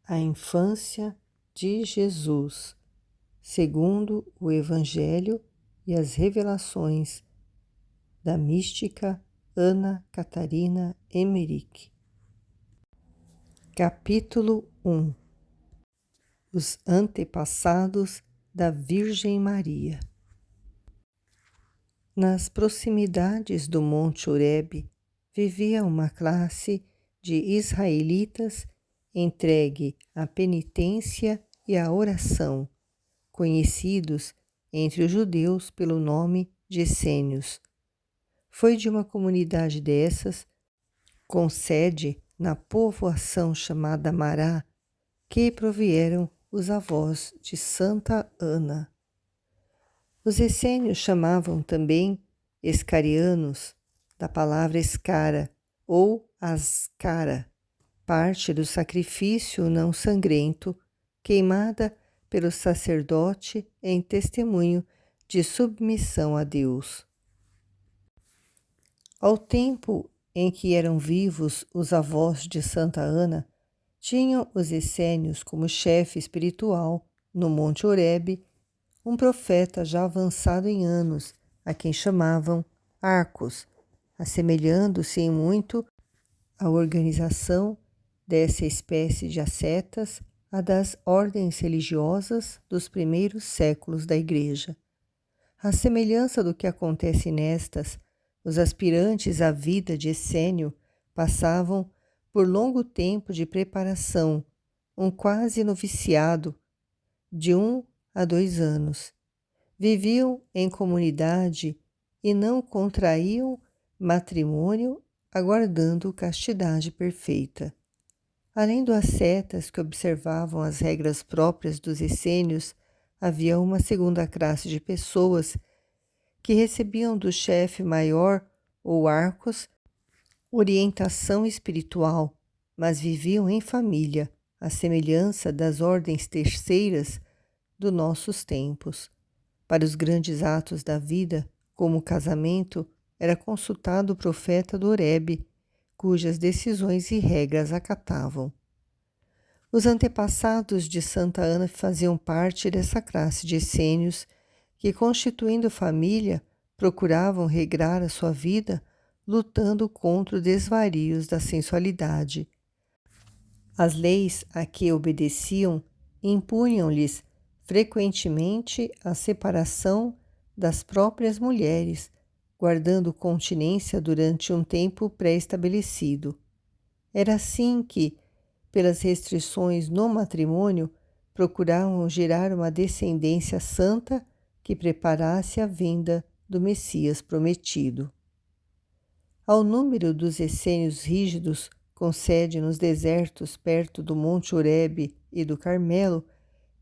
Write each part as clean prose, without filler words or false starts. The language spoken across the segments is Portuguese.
A infância de Jesus, segundo o Evangelho e as revelações da mística Ana Catarina Emmerich. Capítulo 1. Os antepassados da Virgem Maria. Nas proximidades do Monte Horebe vivia uma classe de israelitas entregue à penitência e à oração, conhecidos entre os judeus pelo nome de essênios. Foi de uma comunidade dessas, com sede na povoação chamada Mará, que provieram os avós de Santa Ana. Os essênios chamavam também escarianos, da palavra escara ou ascara, parte do sacrifício não sangrento, queimada pelo sacerdote em testemunho de submissão a Deus. Ao tempo em que eram vivos os avós de Santa Ana, tinham os essênios como chefe espiritual, no Monte Horebe, um profeta já avançado em anos, a quem chamavam Arcos, assemelhando-se em muito à organização dessa espécie de ascetas a das ordens religiosas dos primeiros séculos da Igreja. À semelhança do que acontece nestas, os aspirantes à vida de essênio passavam por longo tempo de preparação, um quase noviciado de 1 a 2 anos. Viviam em comunidade e não contraíam matrimônio, aguardando castidade perfeita. Além dos ascetas que observavam as regras próprias dos essênios, havia uma segunda classe de pessoas que recebiam do chefe maior ou arcos orientação espiritual, mas viviam em família, à semelhança das ordens terceiras dos nossos tempos. Para os grandes atos da vida, como o casamento, era consultado o profeta do Horebe, cujas decisões e regras acatavam. Os antepassados de Santa Ana faziam parte dessa classe de essênios que, constituindo família, procuravam regrar a sua vida, lutando contra os desvarios da sensualidade. As leis a que obedeciam impunham-lhes frequentemente a separação das próprias mulheres, guardando continência durante um tempo pré-estabelecido. Era assim que, pelas restrições no matrimônio, procuravam gerar uma descendência santa que preparasse a vinda do Messias prometido. Ao número dos essênios rígidos, com sede nos desertos perto do Monte Horebe e do Carmelo,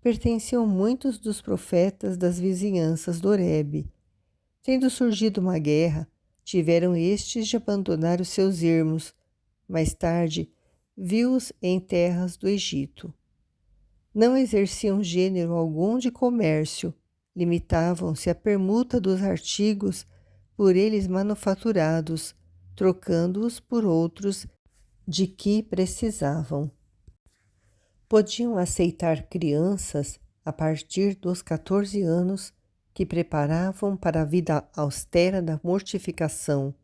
pertenciam muitos dos profetas das vizinhanças do Horebe. Tendo surgido uma guerra, tiveram estes de abandonar os seus ermos. Mais tarde, viu-os em terras do Egito. Não exerciam gênero algum de comércio, limitavam-se à permuta dos artigos por eles manufaturados, trocando-os por outros de que precisavam. Podiam aceitar crianças a partir dos 14 anos que preparavam para a vida austera da mortificação.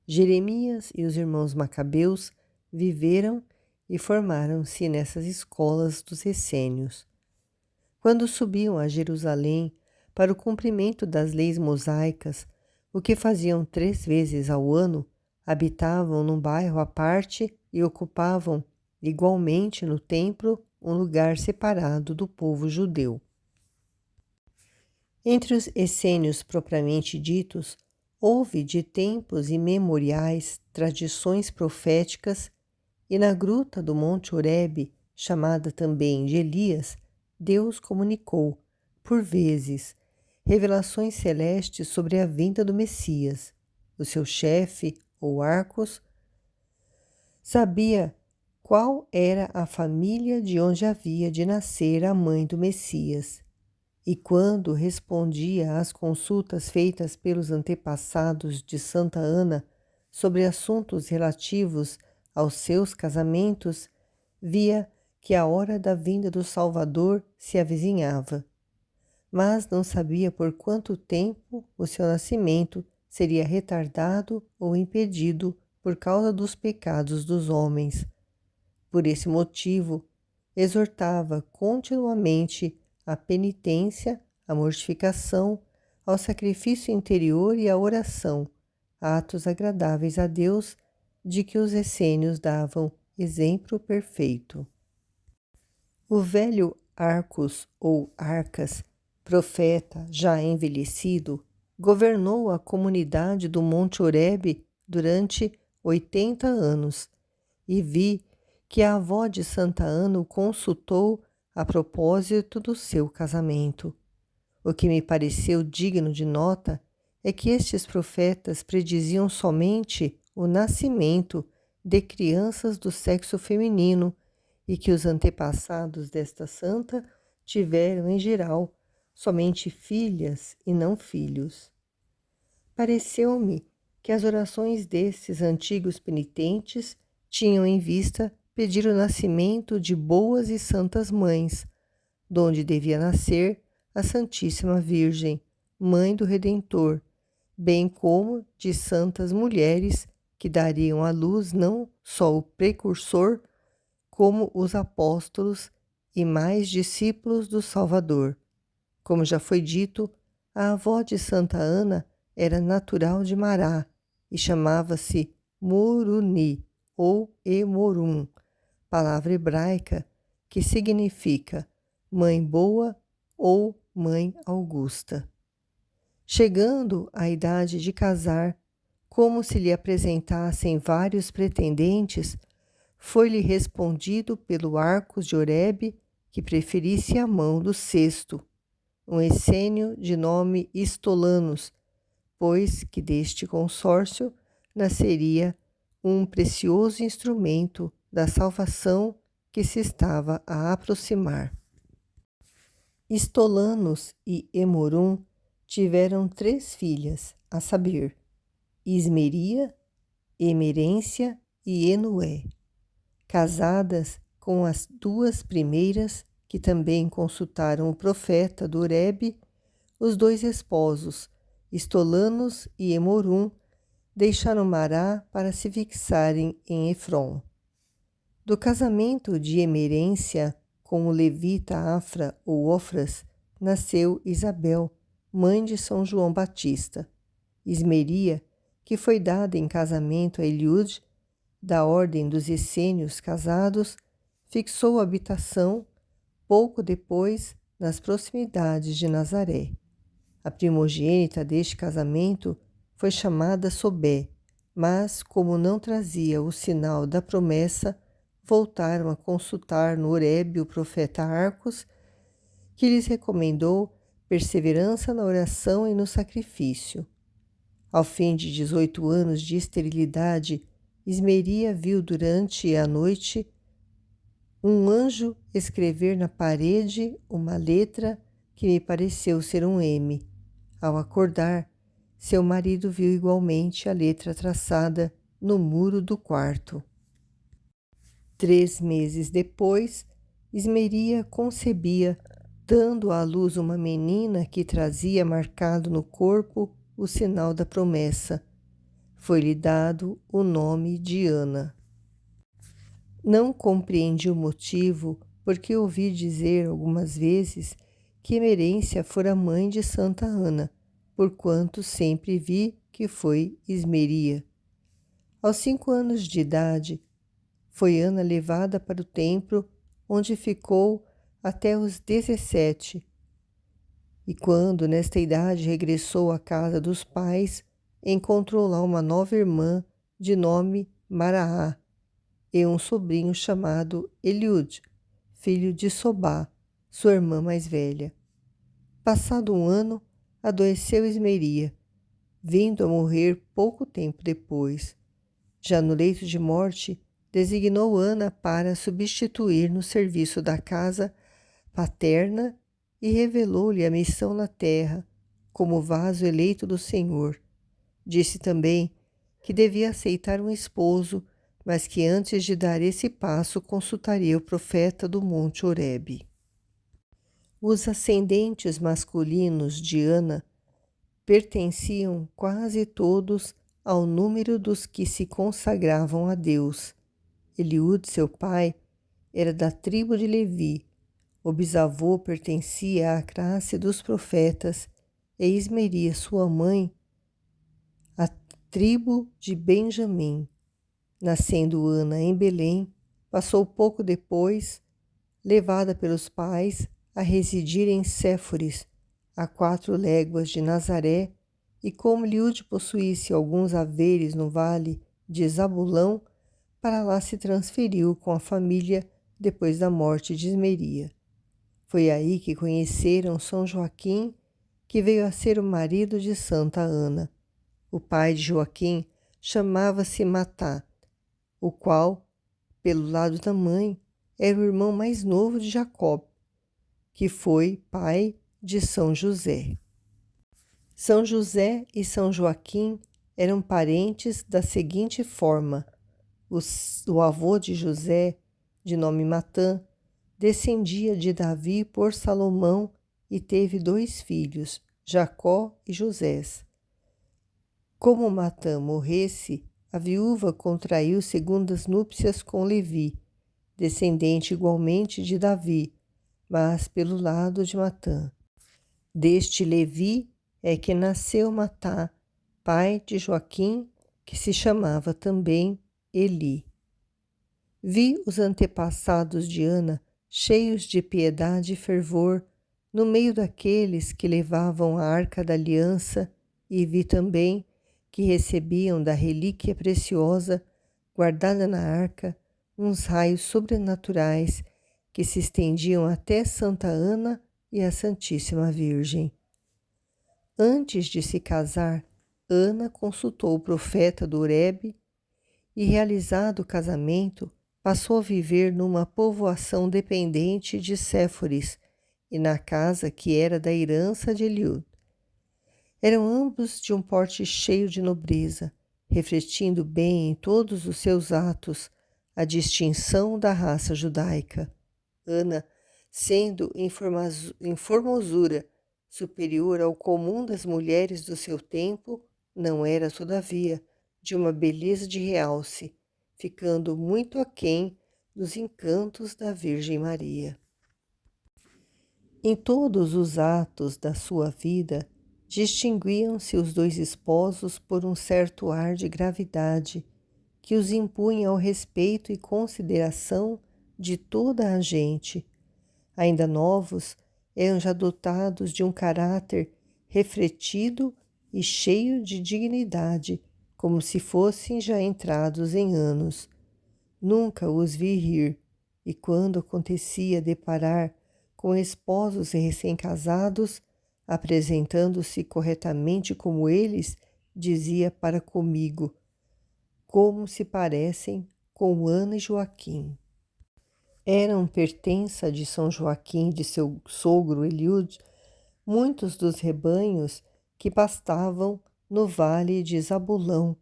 Jeremias e os irmãos Macabeus viveram e formaram-se nessas escolas dos essênios. Quando subiam a Jerusalém para o cumprimento das leis mosaicas, o que faziam 3 vezes ao ano, habitavam num bairro à parte e ocupavam, igualmente no templo, um lugar separado do povo judeu. Entre os essênios propriamente ditos, houve de tempos imemoriais tradições proféticas e na gruta do Monte Horebe, chamada também de Elias, Deus comunicou, por vezes, revelações celestes sobre a vinda do Messias. O seu chefe, ou Arcos, sabia qual era a família de onde havia de nascer a mãe do Messias. E quando respondia às consultas feitas pelos antepassados de Santa Ana sobre assuntos relativos aos seus casamentos, via que a hora da vinda do Salvador se avizinhava, mas não sabia por quanto tempo o seu nascimento seria retardado ou impedido por causa dos pecados dos homens. Por esse motivo, exortava continuamente à penitência, à mortificação, ao sacrifício interior e à oração, atos agradáveis a Deus, de que os essênios davam exemplo perfeito. O velho Arcos ou Arcas, profeta já envelhecido, governou a comunidade do Monte Horebe durante 80 anos e vi que a avó de Santa Ana o consultou a propósito do seu casamento. O que me pareceu digno de nota é que estes profetas prediziam somente o nascimento de crianças do sexo feminino e que os antepassados desta santa tiveram, em geral, somente filhas e não filhos. Pareceu-me que as orações destes antigos penitentes tinham em vista pedir o nascimento de boas e santas mães, donde devia nascer a Santíssima Virgem, Mãe do Redentor, bem como de santas mulheres que dariam à luz não só o precursor, como os apóstolos e mais discípulos do Salvador. Como já foi dito, a avó de Santa Ana era natural de Mará e chamava-se Moruni ou Emorum, palavra hebraica que significa mãe boa ou mãe augusta. Chegando à idade de casar, como se lhe apresentassem vários pretendentes, foi-lhe respondido pelo Arcos de Horebe que preferisse a mão do sexto, um essênio de nome Estolanos, pois que deste consórcio nasceria um precioso instrumento da salvação que se estava a aproximar. Estolanos e Emorum tiveram 3 filhas, a saber, Ismeria, Emerência e Enué. Casadas com as 2 primeiras, que também consultaram o profeta do Horebe, os 2 esposos, Estolanos e Emorum, deixaram Mará para se fixarem em Efron. Do casamento de Emerência com o levita Afra ou Ofras, nasceu Isabel, mãe de São João Batista. Ismeria, que foi dada em casamento a Eliude, da ordem dos essênios casados, fixou habitação pouco depois nas proximidades de Nazaré. A primogênita deste casamento foi chamada Sobé, mas, como não trazia o sinal da promessa, voltaram a consultar no Horebe o profeta Arcos, que lhes recomendou perseverança na oração e no sacrifício. Ao fim de 18 anos de esterilidade, Ismeria viu durante a noite um anjo escrever na parede uma letra que me pareceu ser um M. Ao acordar, seu marido viu igualmente a letra traçada no muro do quarto. 3 meses depois, Ismeria concebia, dando à luz uma menina que trazia marcado no corpo o sinal da promessa. Foi-lhe dado o nome de Ana. Não compreendi o motivo, porque ouvi dizer algumas vezes que Emerência fora mãe de Santa Ana, porquanto sempre vi que foi Ismeria. Aos 5 anos de idade, foi Ana levada para o templo, onde ficou até os 17. E quando, nesta idade, regressou à casa dos pais, encontrou lá uma nova irmã de nome Maraá e um sobrinho chamado Eliude, filho de Sobá, sua irmã mais velha. Passado 1 ano, adoeceu Ismeria, vindo a morrer pouco tempo depois. Já no leito de morte, designou Ana para substituir no serviço da casa paterna e revelou-lhe a missão na terra, como vaso eleito do Senhor. Disse também que devia aceitar um esposo, mas que antes de dar esse passo consultaria o profeta do Monte Horebe. Os ascendentes masculinos de Ana pertenciam quase todos ao número dos que se consagravam a Deus. Eliúde, seu pai, era da tribo de Levi. O bisavô pertencia à classe dos profetas e Ismeria, sua mãe, à tribo de Benjamim. Nascendo Ana em Belém, passou pouco depois, levada pelos pais, a residir em Séforis, a 4 léguas de Nazaré, e como Eliúde possuísse alguns haveres no vale de Zabulão, para lá se transferiu com a família depois da morte de Ismeria. Foi aí que conheceram São Joaquim, que veio a ser o marido de Santa Ana. O pai de Joaquim chamava-se Matá, o qual, pelo lado da mãe, era o irmão mais novo de Jacó, que foi pai de São José. São José e São Joaquim eram parentes da seguinte forma: o avô de José, de nome Matã, descendia de Davi por Salomão e teve 2 filhos, Jacó e Josés. Como Matã morresse, a viúva contraiu segundas núpcias com Levi, descendente igualmente de Davi, mas pelo lado de Matã. Deste Levi é que nasceu Matá, pai de Joaquim, que se chamava também Eli. Vi os antepassados de Ana cheios de piedade e fervor no meio daqueles que levavam a arca da aliança, e vi também que recebiam da relíquia preciosa guardada na arca uns raios sobrenaturais que se estendiam até Santa Ana e a Santíssima Virgem. Antes de se casar, Ana consultou o profeta do Horebe e, realizado o casamento, passou a viver numa povoação dependente de Séforis e na casa que era da herança de Eliúde. Eram ambos de um porte cheio de nobreza, refletindo bem em todos os seus atos a distinção da raça judaica. Ana, sendo em formosura superior ao comum das mulheres do seu tempo, não era, todavia, de uma beleza de realce, ficando muito aquém dos encantos da Virgem Maria. Em todos os atos da sua vida, distinguiam-se os 2 esposos por um certo ar de gravidade que os impunha ao respeito e consideração de toda a gente. Ainda novos, eram já dotados de um caráter refletido e cheio de dignidade, como se fossem já entrados em anos. Nunca os vi rir, e quando acontecia deparar com esposos recém-casados, apresentando-se corretamente como eles, dizia para comigo: como se parecem com Ana e Joaquim. Eram pertença de São Joaquim e de seu sogro Eliúde muitos dos rebanhos que pastavam no vale de Zabulão,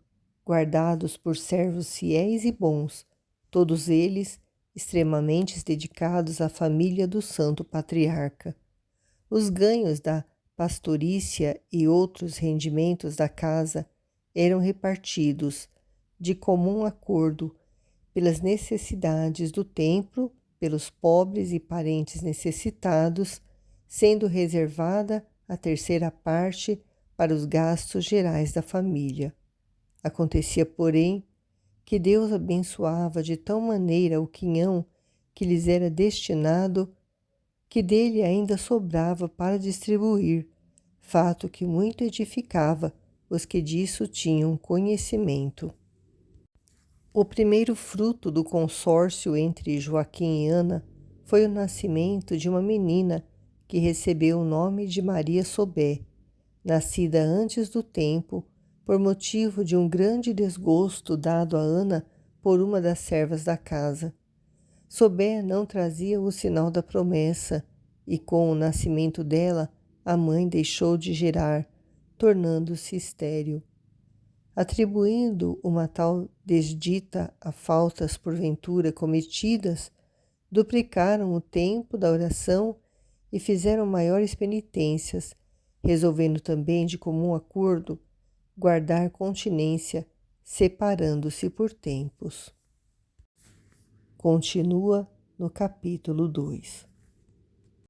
guardados por servos fiéis e bons, todos eles extremamente dedicados à família do santo patriarca. Os ganhos da pastorícia e outros rendimentos da casa eram repartidos, de comum acordo, pelas necessidades do templo, pelos pobres e parentes necessitados, sendo reservada a 3ª parte para os gastos gerais da família. Acontecia, porém, que Deus abençoava de tal maneira o quinhão que lhes era destinado, que dele ainda sobrava para distribuir, fato que muito edificava os que disso tinham conhecimento. O primeiro fruto do consórcio entre Joaquim e Ana foi o nascimento de uma menina que recebeu o nome de Maria Sobé, nascida antes do tempo, por motivo de um grande desgosto dado a Ana por uma das servas da casa. Sobé não trazia o sinal da promessa, e com o nascimento dela, a mãe deixou de gerar, tornando-se estéril. atribuindo uma tal desdita a faltas porventura cometidas, duplicaram o tempo da oração e fizeram maiores penitências, resolvendo também de comum acordo guardar continência, separando-se por tempos. Continua no capítulo 2.